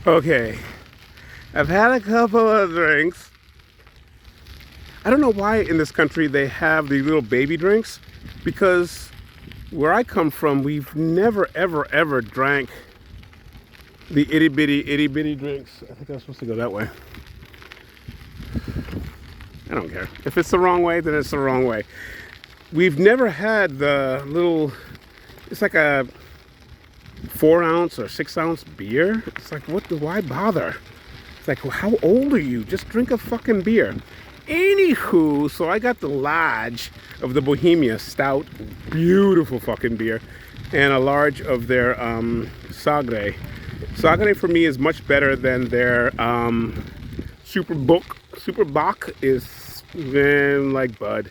Okay, I've had a couple of drinks. I don't know why in this country they have the little baby drinks, because where I come from, we've never, ever drank the itty bitty drinks. I think I was supposed to go that way. I don't care. If it's the wrong way, then it's the wrong way. We've never had the little, it's like a 4 ounce or 6 ounce beer. It's like, why bother? It's like, well, how old are you? Just drink a fucking beer. Anywho, so I got the large of the Bohemia Stout, beautiful fucking beer, and a large of their Sagre. Sagre for me is much better than their Super Bock is like Bud,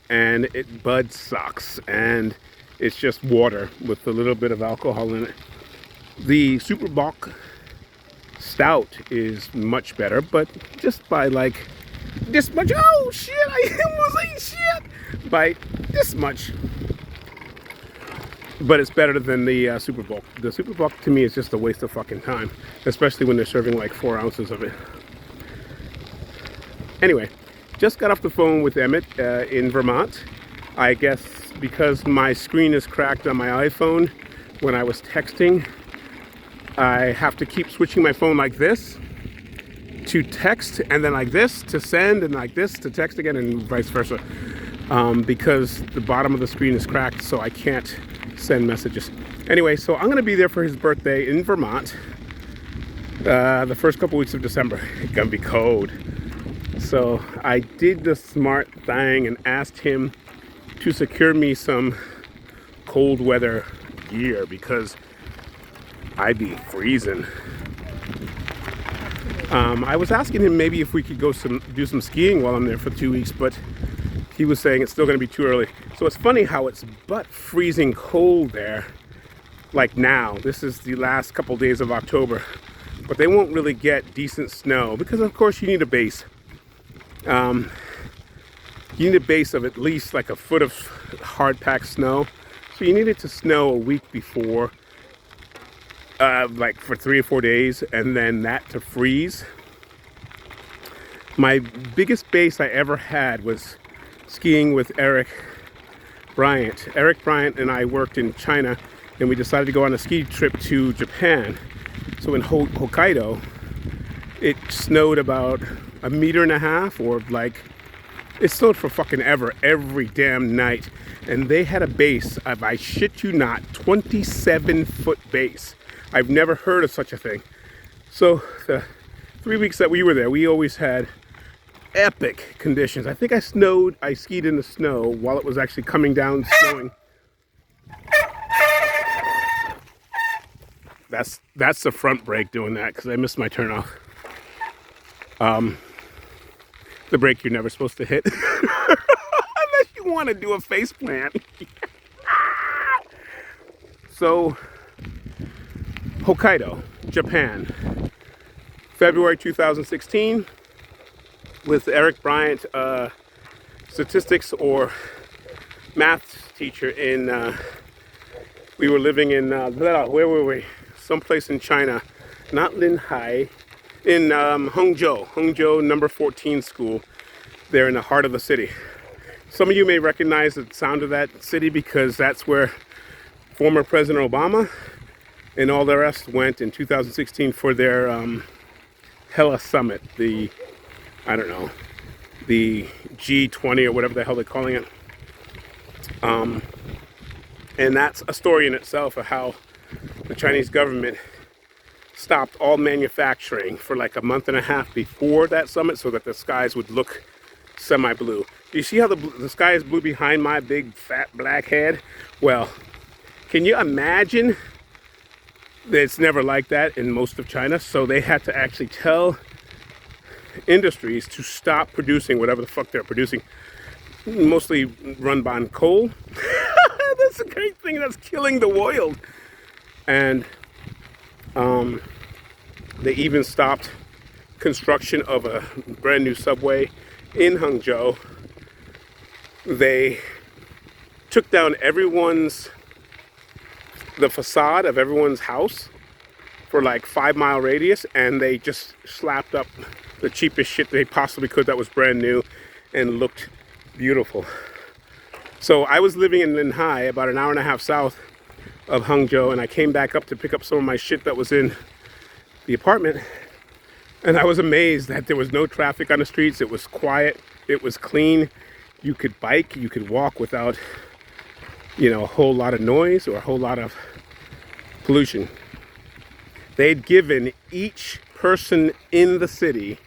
and Bud sucks, and it's just water with a little bit of alcohol in it. The Super Bock Stout is much better, but just by like this much. Oh shit, I almost ate shit by this much. But it's better than the Super Bowl. The Super Bowl to me is just a waste of fucking time, especially when they're serving like 4 ounces of it. Anyway, just got off the phone with Emmett in Vermont. I guess because my screen is cracked on my iPhone when I was texting, I have to keep switching my phone like this to text, and then like this to send, and like this to text again, and vice versa, because the bottom of the screen is cracked, so I can't send messages. Anyway, so I'm gonna be there for his birthday in Vermont the first couple weeks of December. It's gonna be cold, so I did the smart thing and asked him to secure me some cold weather gear because I'd be freezing. I was asking him maybe if we could go do some skiing while I'm there for 2 weeks, but he was saying it's still going to be too early. So it's funny how it's butt freezing cold there. Like now, this is the last couple days of October, but they won't really get decent snow because, of course, you need a base. You need a base of at least like a foot of hard packed snow. So you need it to snow a week before. Like for 3 or 4 days, and then that to freeze. My biggest base I ever had was skiing with Eric Bryant. Eric Bryant and I worked in China, and we decided to go on a ski trip to Japan. So in Hokkaido, it snowed about 1.5 meters, or like, it snowed for fucking ever, every damn night. And they had a base of, I shit you not, 27-foot base. I've never heard of such a thing. So the 3 weeks that we were there, we always had epic conditions. I think I skied in the snow while it was actually coming down snowing. That's the front brake doing that because I missed my turn off. The brake you're never supposed to hit unless you want to do a face plant. So Hokkaido, Japan, February 2016, with Eric Bryant, statistics or math teacher in, we were living in, where were we? Someplace in China, not Linhai, in Hangzhou number 14 school, there in the heart of the city. Some of you may recognize the sound of that city because that's where former President Obama and all the rest went in 2016 for their Hella Summit, the G20 or whatever the hell they're calling it. And that's a story in itself of how the Chinese government stopped all manufacturing for like 1.5 months before that summit so that the skies would look semi-blue. Do you see how the sky is blue behind my big fat black head? Well, can you imagine? It's never like that in most of China, so they had to actually tell industries to stop producing whatever the fuck they're producing, mostly run by coal. That's a great thing that's killing the world. And they even stopped construction of a brand new subway in Hangzhou. They took down the facade of everyone's house for like 5-mile radius, and they just slapped up the cheapest shit they possibly could that was brand new and looked beautiful. So I was living in Linhai, about an hour and a half south of Hangzhou, and I came back up to pick up some of my shit that was in the apartment, and I was amazed that there was no traffic on the streets. It was quiet, it was clean. You could bike, you could walk without, you know, a whole lot of noise or a whole lot of pollution. They'd given each person in the city